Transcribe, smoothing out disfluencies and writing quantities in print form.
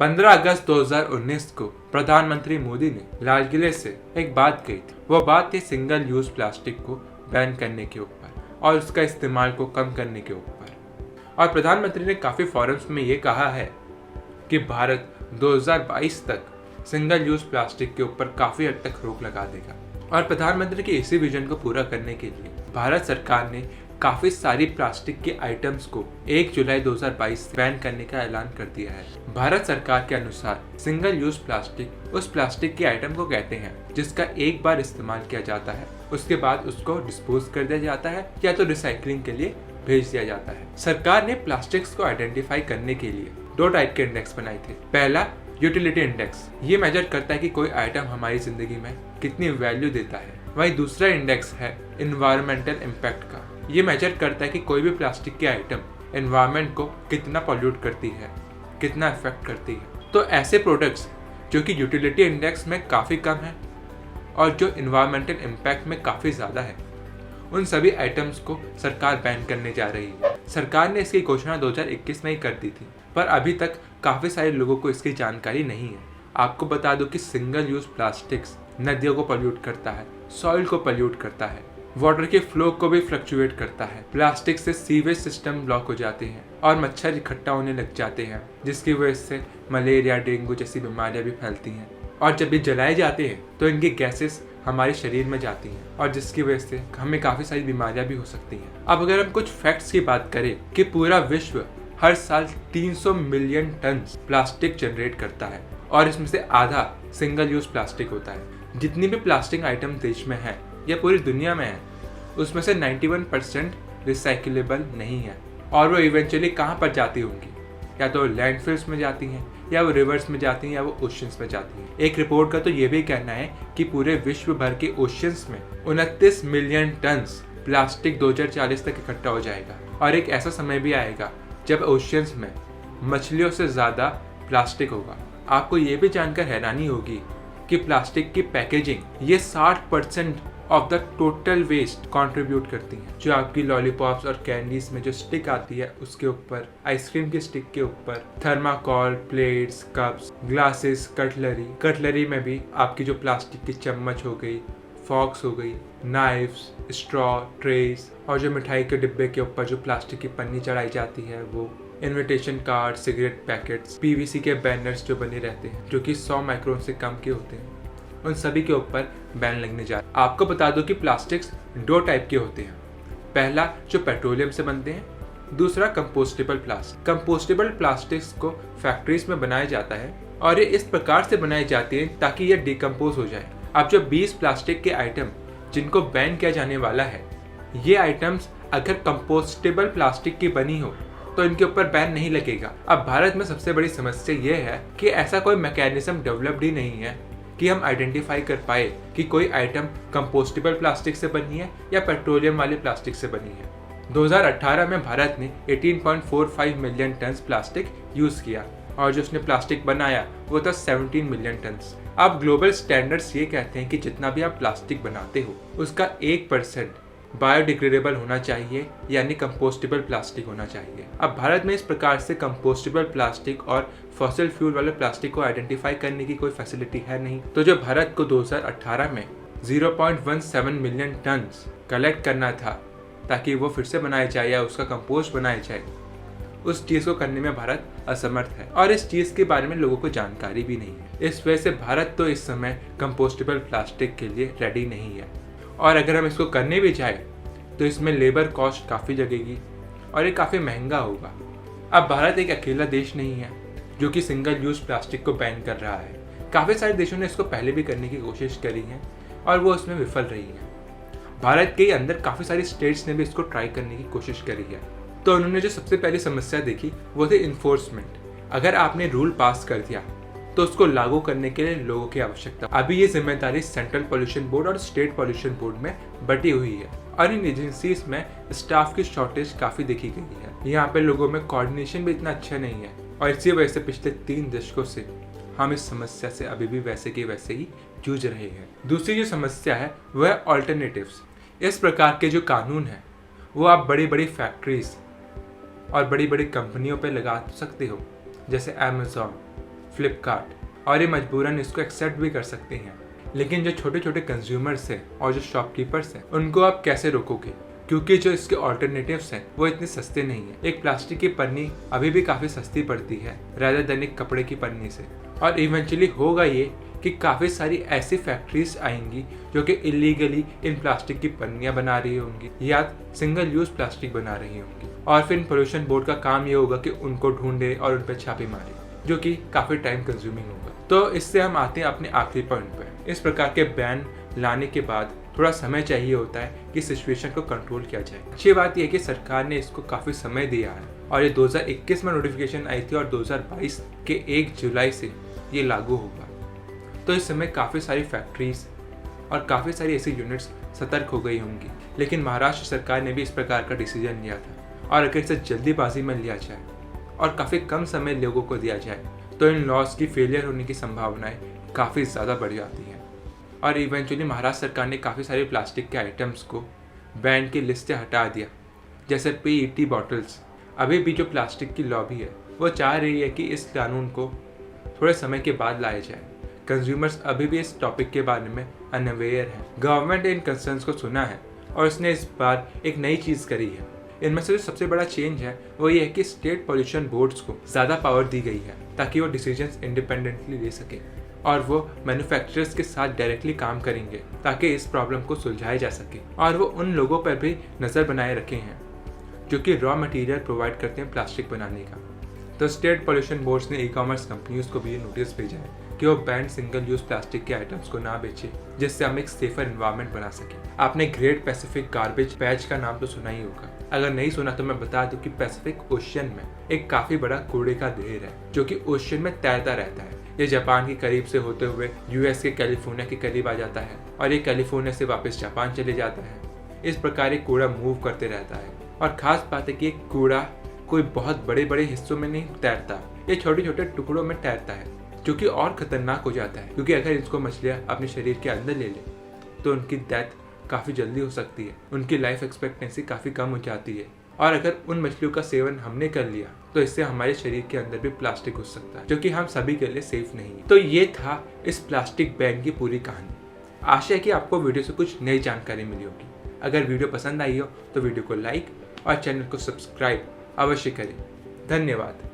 15 अगस्त 2019 को प्रधानमंत्री मोदी ने लाल किले से एक बात कही थी। वो बात थी सिंगल यूज प्लास्टिक को बैन करने के ऊपर और उसका इस्तेमाल को कम करने के ऊपर। और प्रधानमंत्री ने काफ़ी फोरम्स में ये कहा है कि भारत 2022 तक सिंगल यूज प्लास्टिक के ऊपर काफ़ी हद तक रोक लगा देगा। और प्रधानमंत्री के इसी विजन को पूरा करने के लिए भारत सरकार ने काफ़ी सारी प्लास्टिक के आइटम्स को 1 जुलाई 2022 से बैन करने का ऐलान कर दिया है। भारत सरकार के अनुसार सिंगल यूज प्लास्टिक उस प्लास्टिक के आइटम को कहते हैं जिसका एक बार इस्तेमाल किया जाता है, उसके बाद उसको डिस्पोज कर दिया जाता है या तो रिसाइकलिंग के लिए भेज दिया जाता है। सरकार ने प्लास्टिक्स को आइडेंटिफाई करने के लिए 2 टाइप के इंडेक्स बनाए थे। पहला यूटिलिटी इंडेक्स, ये मेजर करता है कि कोई आइटम हमारी जिंदगी में कितनी वैल्यू देता है। वहीं दूसरा इंडेक्स है इन्वायरमेंटल इम्पैक्ट का, ये मेजर करता है कि कोई भी प्लास्टिक की आइटम एनवायरनमेंट को कितना पॉल्यूट करती है, कितना इफेक्ट करती है। तो ऐसे प्रोडक्ट्स जो कि यूटिलिटी इंडेक्स में काफ़ी कम है और जो इन्वायरमेंटल इम्पैक्ट में काफ़ी ज़्यादा है, उन सभी आइटम्स को सरकार बैन करने जा रही है। सरकार ने इसकी घोषणा 2021 में ही कर दी थी, पर अभी तक काफ़ी सारे लोगों को इसकी जानकारी नहीं है। आपको बता दो कि सिंगल यूज प्लास्टिक्स नदियों को पॉल्यूट करता है, सॉइल को पॉल्यूट करता है, वाटर के फ्लो को भी फ्लक्चुएट करता है। प्लास्टिक से सीवेज सिस्टम ब्लॉक हो जाते हैं और मच्छर इकट्ठा होने लग जाते हैं, जिसकी वजह से मलेरिया, डेंगू जैसी बीमारियां भी फैलती हैं। और जब ये जलाए जाते हैं तो इनकी गैसेस हमारे शरीर में जाती हैं और जिसकी वजह से हमें काफ़ी सारी बीमारियां भी हो सकती हैं। अब अगर हम कुछ फैक्ट्स की बात करें कि पूरा विश्व हर साल 300 मिलियन टन प्लास्टिक जनरेट करता है और इसमें से आधा सिंगल यूज प्लास्टिक होता है। जितनी भी प्लास्टिक आइटम देश में है या पूरी दुनिया में है, उसमें से 91% रिसाइकिलेबल नहीं है और वो इवेंचुअली कहाँ पर जाती होंगी, या तो लैंडफिल्स में जाती हैं, या वो रिवर्स में जाती हैं, या वो ओशंस में जाती हैं। एक रिपोर्ट का तो ये भी कहना है कि पूरे विश्व भर के ओशंस में 29 मिलियन टन प्लास्टिक 2040 तक इकट्ठा हो जाएगा। और एक ऐसा समय भी आएगा जब ओशंस में मछलियों से ज़्यादा प्लास्टिक होगा। आपको ये भी जानकर हैरानी होगी कि प्लास्टिक की पैकेजिंग ये 60% of the total waste contribute करती हैं। जो आपकी लॉलीपॉप्स और कैंडीज में जो स्टिक आती है उसके ऊपर, आइसक्रीम की स्टिक के ऊपर, thermocol, plates, cups, glasses, cutlery में भी आपकी जो प्लास्टिक की चम्मच हो गई, फॉक्स हो गई, नाइफ्स, स्ट्रॉ, ट्रेस, और जो मिठाई के डिब्बे के ऊपर जो प्लास्टिक की पन्नी चढ़ाई जाती है, वो invitation card, cigarette packets, PVC के बैनर्स जो बने रहते हैं जो कि 100 माइक्रोन से कम के होते हैं, उन सभी के ऊपर बैन लगने जा रहा है। आपको बता दो कि प्लास्टिक्स 2 टाइप के होते हैं। पहला जो पेट्रोलियम से बनते हैं, दूसरा कंपोस्टेबल प्लास्टिक। कंपोस्टेबल प्लास्टिक्स को फैक्ट्रीज में बनाया जाता है और ये इस प्रकार से बनाई जाती है ताकि ये डिकम्पोज हो जाए। अब जो 20 प्लास्टिक के आइटम जिनको बैन किया जाने वाला है, ये आइटम्स अगर कंपोस्टेबल प्लास्टिक की बनी हो तो इनके ऊपर बैन नहीं लगेगा। अब भारत में सबसे बड़ी समस्या ये है कि ऐसा कोई मैकेनिज्म डेवलप्ड ही नहीं है कि हम आइडेंटिफाई कर पाए कि कोई आइटम कंपोस्टेबल प्लास्टिक से बनी है या पेट्रोलियम वाले प्लास्टिक से बनी है। 2018 में भारत ने 18.45 मिलियन टन प्लास्टिक यूज किया और जो उसने प्लास्टिक बनाया वो था 17 मिलियन टन। अब ग्लोबल स्टैंडर्ड्स ये कहते हैं कि जितना भी आप प्लास्टिक बनाते हो उसका 1% बायोडिग्रेडेबल होना चाहिए, यानी कंपोस्टेबल प्लास्टिक होना चाहिए। अब भारत में इस प्रकार से कंपोस्टेबल प्लास्टिक और फॉसिल फ्यूल वाले प्लास्टिक को आइडेंटिफाई करने की कोई फैसिलिटी है नहीं। तो जो भारत को 2018 में 0.17 मिलियन टन कलेक्ट करना था ताकि वो फिर से बनाया जाए या उसका कंपोस्ट बनाया जाए, उस चीज़ को करने में भारत असमर्थ है और इस चीज़ के बारे में लोगों को जानकारी भी नहीं है। इस वजह से भारत तो इस समय कंपोस्टेबल प्लास्टिक के लिए रेडी नहीं है और अगर हम इसको करने भी जाए तो इसमें लेबर कॉस्ट काफ़ी लगेगी और ये काफ़ी महंगा होगा। अब भारत एक अकेला देश नहीं है जो कि सिंगल यूज प्लास्टिक को बैन कर रहा है। काफ़ी सारे देशों ने इसको पहले भी करने की कोशिश करी है और वो उसमें विफल रही है। भारत के अंदर काफ़ी सारी स्टेट्स ने भी इसको ट्राई करने की कोशिश करी है। तो उन्होंने जो सबसे पहली समस्या देखी वो थी इन्फोर्समेंट। अगर आपने रूल पास कर दिया तो उसको लागू करने के लिए लोगों की आवश्यकता। अभी ये जिम्मेदारी सेंट्रल पॉल्यूशन बोर्ड और स्टेट पॉल्यूशन बोर्ड में बटी हुई है और इन एजेंसीज में स्टाफ की शॉर्टेज काफ़ी देखी गई है। यहाँ पे लोगों में कोऑर्डिनेशन भी इतना अच्छा नहीं है और इसी वजह से पिछले 3 दशकों से हम इस समस्या से अभी भी वैसे के वैसे ही जूझ रहे हैं। दूसरी जो समस्या है वह है ऑल्टरनेटिव्स। इस प्रकार के जो कानून है वो आप बड़ी बड़ी फैक्ट्रीज और बड़ी बड़ी कंपनियों पे लगा सकते हो, जैसे अमेज़ॉन, फ्लिपकार्ट, और ये मजबूरन इसको एक्सेप्ट भी कर सकते हैं। लेकिन जो छोटे छोटे कंज्यूमर्स हैं और जो शॉपकीपर्स हैं, उनको आप कैसे रोकोगे? क्योंकि जो इसके ऑल्टरनेटिव्स हैं वो इतने सस्ते नहीं है। एक प्लास्टिक की पन्नी अभी भी काफ़ी सस्ती पड़ती है रादर देन एक कपड़े की पन्नी से। और इवेंचुअली होगा ये कि काफ़ी सारी ऐसी फैक्ट्रीज आएंगी जो कि इलीगली इन प्लास्टिक की पन्नियाँ बना रही होंगी या सिंगल यूज प्लास्टिक बना रही होंगी। और फिर पोल्यूशन बोर्ड का काम ये होगा कि उनको ढूंढे और उन पर छापे मारे, जो कि काफ़ी टाइम कंज्यूमिंग होगा। तो इससे हम आते हैं अपने आखिरी पॉइंट पर। इस प्रकार के बैन लाने के बाद थोड़ा समय चाहिए होता है कि सिचुएशन को कंट्रोल किया जाए। अच्छी बात यह है कि सरकार ने इसको काफ़ी समय दिया है और ये 2021 में नोटिफिकेशन आई थी और 2022 के 1 जुलाई से ये लागू होगा। तो इस समय काफ़ी सारी फैक्ट्रीज और काफ़ी सारी ऐसी यूनिट्स सतर्क हो गई होंगी। लेकिन महाराष्ट्र सरकार ने भी इस प्रकार का डिसीजन लिया था और अगर इसे जल्दीबाजी में लिया जाए और काफ़ी कम समय लोगों को दिया जाए तो इन लॉज की फेलियर होने की संभावनाएं काफ़ी ज़्यादा बढ़ जाती हैं। और इवेंचुअली महाराष्ट्र सरकार ने काफ़ी सारे प्लास्टिक के आइटम्स को बैन की लिस्ट से हटा दिया, जैसे PET बॉटल्स। अभी भी जो प्लास्टिक की लॉबी है वो चाह रही है कि इस कानून को थोड़े समय के बाद लाया जाए। कंज्यूमर्स अभी भी इस टॉपिक के बारे में अनअवेयर हैं। गवर्नमेंट ने इन कंसर्न्स को सुना है और इसने इस बार एक नई चीज़ करी है। इनमें से जो सबसे बड़ा चेंज है वो ये है कि स्टेट पॉल्यूशन बोर्ड्स को ज़्यादा पावर दी गई है ताकि वो डिसीजंस इंडिपेंडेंटली ले सके और वो मैन्युफैक्चरर्स के साथ डायरेक्टली काम करेंगे ताकि इस प्रॉब्लम को सुलझाया जा सके। और वो उन लोगों पर भी नज़र बनाए रखे हैं जो कि रॉ मटेरियल प्रोवाइड करते हैं प्लास्टिक बनाने का। तो स्टेट पॉल्यूशन बोर्ड्स ने ई-कॉमर्स कंपनीज को भी ये नोटिस भेजा है कि वो बैंड सिंगल यूज प्लास्टिक के आइटम्स को ना बेचे, जिससे हम एक सेफर एनवायरनमेंट बना सकें। आपने ग्रेट पैसिफिक गार्बेज पैच का नाम तो सुना ही होगा। अगर नहीं सुना तो मैं बता दूं कि पैसिफिक ओशियन में एक काफी बड़ा कूड़े का ढेर है जो कि ओशियन में तैरता रहता है। ये जापान के करीब से होते हुए यूएस के कैलिफोर्निया के करीब आ जाता है और ये कैलिफोर्निया से वापस जापान चले जाता है। इस प्रकार ये कूड़ा मूव करते रहता है और खास बात है कि ये कूड़ा कोई बहुत बड़े बड़े हिस्सों में नहीं तैरता, ये छोटे छोटे टुकड़ों में तैरता है, जो कि और खतरनाक हो जाता है क्योंकि अगर इसको मछलियाँ अपने शरीर के अंदर ले ले तो उनकी डेथ काफ़ी जल्दी हो सकती है, उनकी लाइफ एक्सपेक्टेंसी काफ़ी कम हो जाती है। और अगर उन मछलियों का सेवन हमने कर लिया तो इससे हमारे शरीर के अंदर भी प्लास्टिक घुस सकता है, जो कि हम सभी के लिए सेफ नहीं है। तो ये था इस प्लास्टिक बैन की पूरी कहानी। आशा है कि आपको वीडियो से कुछ नई जानकारी मिली होगी। अगर वीडियो पसंद आई हो तो वीडियो को लाइक और चैनल को सब्सक्राइब अवश्य करें। धन्यवाद।